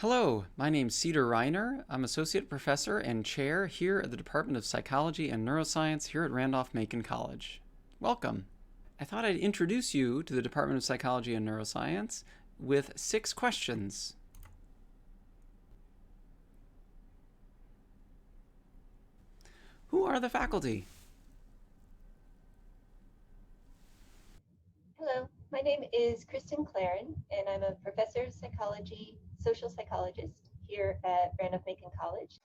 Hello, my name's Cedar Reiner. I'm Associate Professor and Chair here at the Department of Psychology and Neuroscience here at Randolph-Macon College. Welcome. I thought I'd introduce you to the Department of Psychology and Neuroscience with 6 questions. Who are the faculty? Hello, my name is Kristen Claren, and I'm a professor of psychology, social psychologist here at Randolph-Macon College.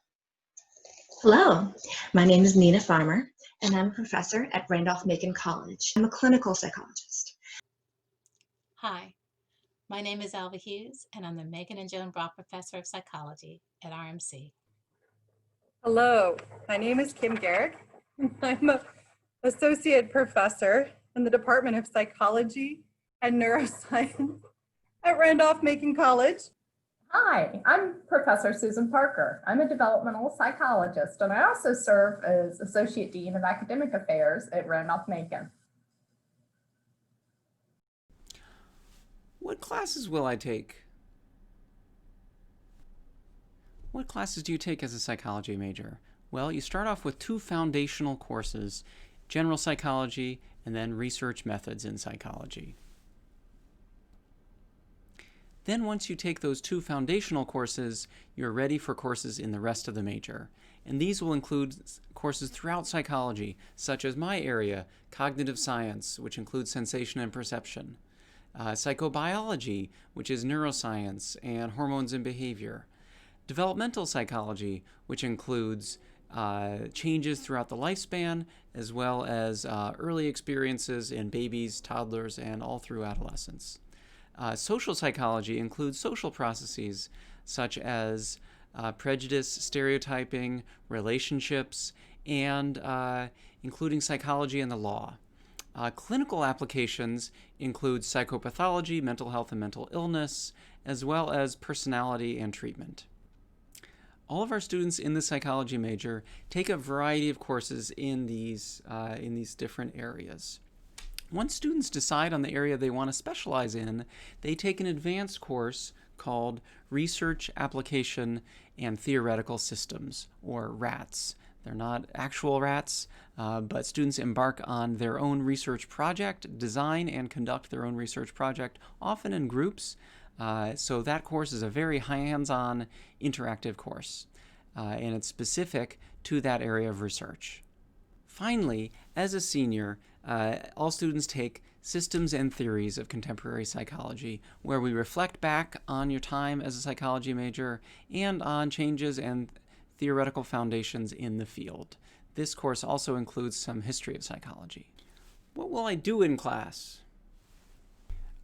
Hello, my name is Nina Farmer, and I'm a professor at Randolph-Macon College. I'm a clinical psychologist. Hi, my name is Alva Hughes, and I'm the Megan and Joan Brock Professor of Psychology at RMC. Hello, my name is Kim Garrick. I'm an associate professor in the Department of Psychology and Neuroscience at Randolph-Macon College. Hi, I'm Professor Susan Parker. I'm a developmental psychologist, and I also serve as Associate Dean of Academic Affairs at Randolph-Macon. What classes will I take? What classes do you take as a psychology major? Well, you start off with 2 foundational courses, general psychology and then research methods in psychology. Then once you take those 2 foundational courses, you're ready for courses in the rest of the major. And these will include courses throughout psychology, such as my area, cognitive science, which includes sensation and perception, psychobiology, which is neuroscience and hormones and behavior, developmental psychology, which includes changes throughout the lifespan, as well as early experiences in babies, toddlers, and all through adolescence. Social psychology includes social processes such as prejudice, stereotyping, relationships, and including psychology and the law. Clinical applications include psychopathology, mental health and mental illness, as well as personality and treatment. All of our students in the psychology major take a variety of courses in these different areas. Once students decide on the area they want to specialize in, they take an advanced course called Research, Application, and Theoretical Systems, or RATS. They're not actual RATs, but students embark on their own research project, design and conduct their own research project, often in groups. So that course is a very hands-on, interactive course, and it's specific to that area of research. Finally, as a senior, all students take Systems and Theories of Contemporary Psychology, where we reflect back on your time as a psychology major and on changes and theoretical foundations in the field. This course also includes some history of psychology. What will I do in class?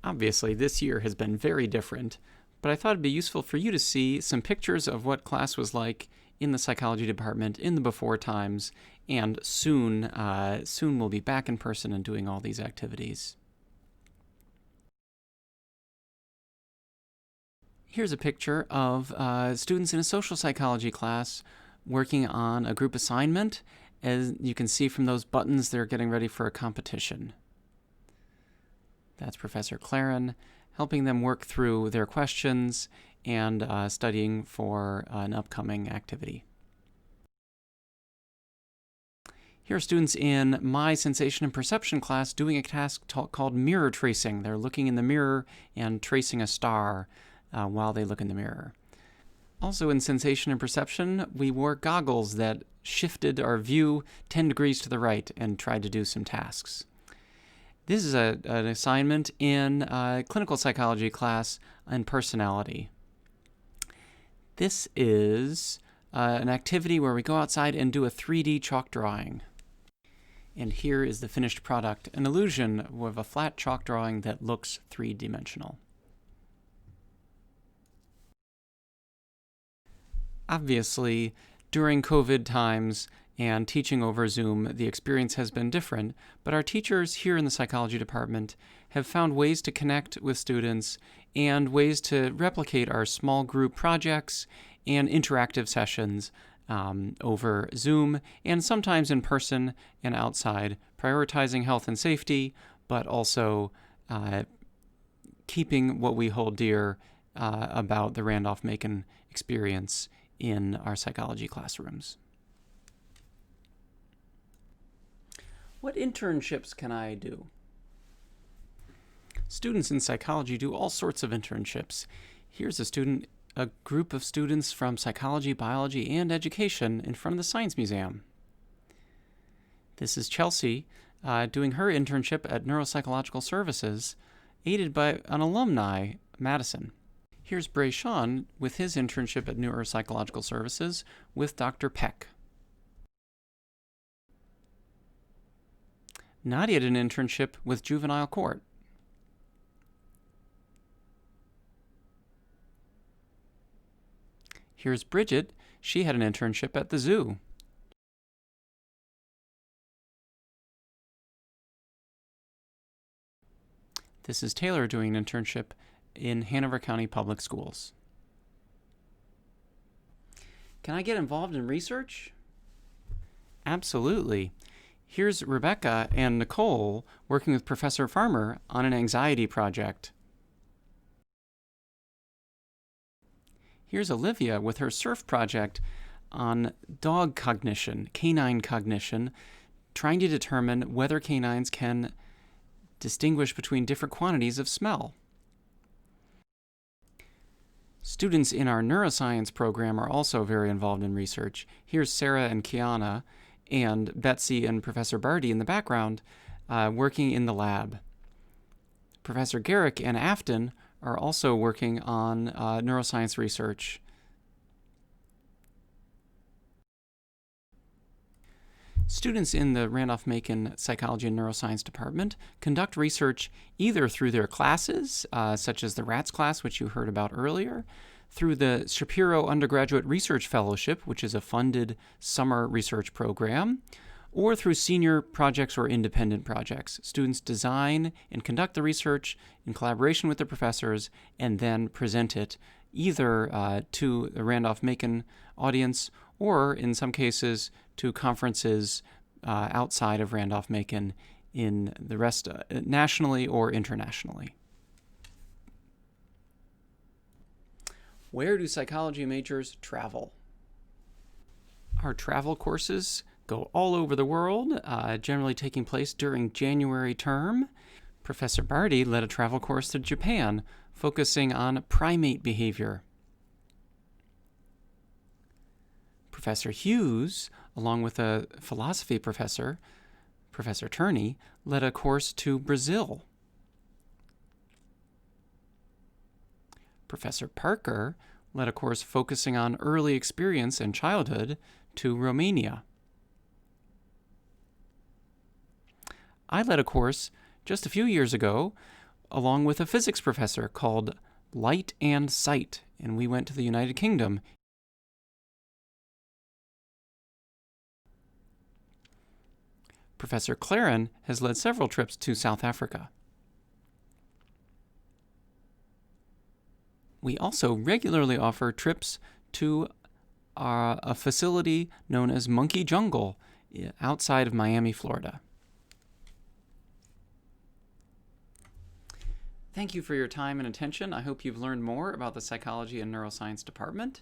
Obviously, this year has been very different, but I thought it'd be useful for you to see some pictures of what class was like in the psychology department in the before times, and soon we'll be back in person and doing all these activities. Here's a picture of students in a social psychology class working on a group assignment. As you can see from those buttons, they're getting ready for a competition. That's Professor Claren helping them work through their questions and studying for an upcoming activity. Here are students in my sensation and perception class doing a task called mirror tracing. They're looking in the mirror and tracing a star while they look in the mirror. Also in sensation and perception, we wore goggles that shifted our view 10 degrees to the right and tried to do some tasks. This is an assignment in a clinical psychology class on personality. This is an activity where we go outside and do a 3D chalk drawing. And here is the finished product, an illusion of a flat chalk drawing that looks 3-dimensional. Obviously, during COVID times and teaching over Zoom, the experience has been different, but our teachers here in the psychology department have found ways to connect with students and ways to replicate our small group projects and interactive sessions over Zoom and sometimes in person and outside, prioritizing health and safety, but also keeping what we hold dear about the Randolph-Macon experience in our psychology classrooms. What internships can I do? Students in psychology do all sorts of internships. Here's a group of students from psychology, biology, and education in front of the Science Museum. This is Chelsea doing her internship at Neuropsychological Services, aided by an alumni, Madison. Here's Bray Sean with his internship at Neuropsychological Services with Dr. Peck. Nadia did an internship with Juvenile Court. Here's Bridget. She had an internship at the zoo. This is Taylor doing an internship in Hanover County Public Schools. Can I get involved in research? Absolutely. Here's Rebecca and Nicole working with Professor Farmer on an anxiety project. Here's Olivia with her SURF project on dog cognition, canine cognition, trying to determine whether canines can distinguish between different quantities of smell. Students in our neuroscience program are also very involved in research. Here's Sarah and Kiana and Betsy and Professor Barty in the background working in the lab. Professor Garrick and Afton are also working on neuroscience research. Students in the Randolph-Macon Psychology and Neuroscience Department conduct research either through their classes, such as the RATS class, which you heard about earlier, through the Shapiro Undergraduate Research Fellowship, which is a funded summer research program, or through senior projects or independent projects. Students design and conduct the research in collaboration with the professors and then present it either to the Randolph-Macon audience or, in some cases, to conferences outside of Randolph-Macon in the rest, nationally or internationally. Where do psychology majors travel? Our travel courses go all over the world, generally taking place during January term. Professor Barty led a travel course to Japan, focusing on primate behavior. Professor Hughes, along with a philosophy professor, Professor Turney, led a course to Brazil. Professor Parker led a course focusing on early experience and childhood to Romania. I led a course just a few years ago along with a physics professor called Light and Sight, and we went to the United Kingdom. Professor Claren has led several trips to South Africa. We also regularly offer trips to a facility known as Monkey Jungle outside of Miami, Florida. Thank you for your time and attention. I hope you've learned more about the Psychology and Neuroscience Department.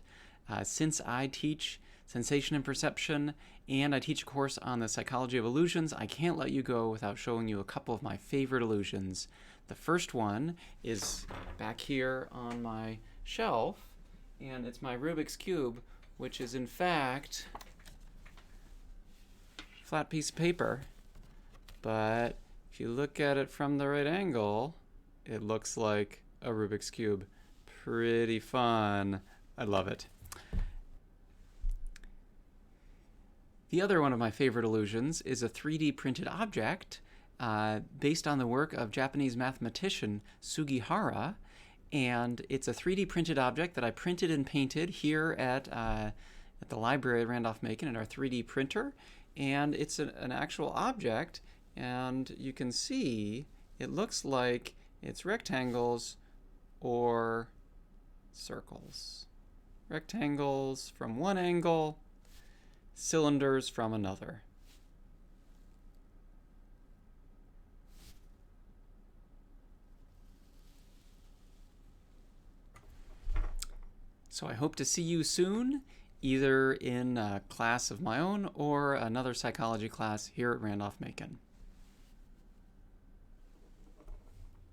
Since I teach Sensation and Perception and I teach a course on the psychology of illusions, I can't let you go without showing you a couple of my favorite illusions. The first one is back here on my shelf, and it's my Rubik's Cube, which is in fact a flat piece of paper. But if you look at it from the right angle, it looks like a Rubik's Cube. Pretty fun. I love it. The other one of my favorite illusions is a 3D printed object based on the work of Japanese mathematician Sugihara, and it's a 3D printed object that I printed and painted here at the library at Randolph-Macon in our 3D printer, and it's an actual object, and you can see it looks like it's rectangles or circles. Rectangles from one angle, cylinders from another. So I hope to see you soon, either in a class of my own or another psychology class here at Randolph-Macon.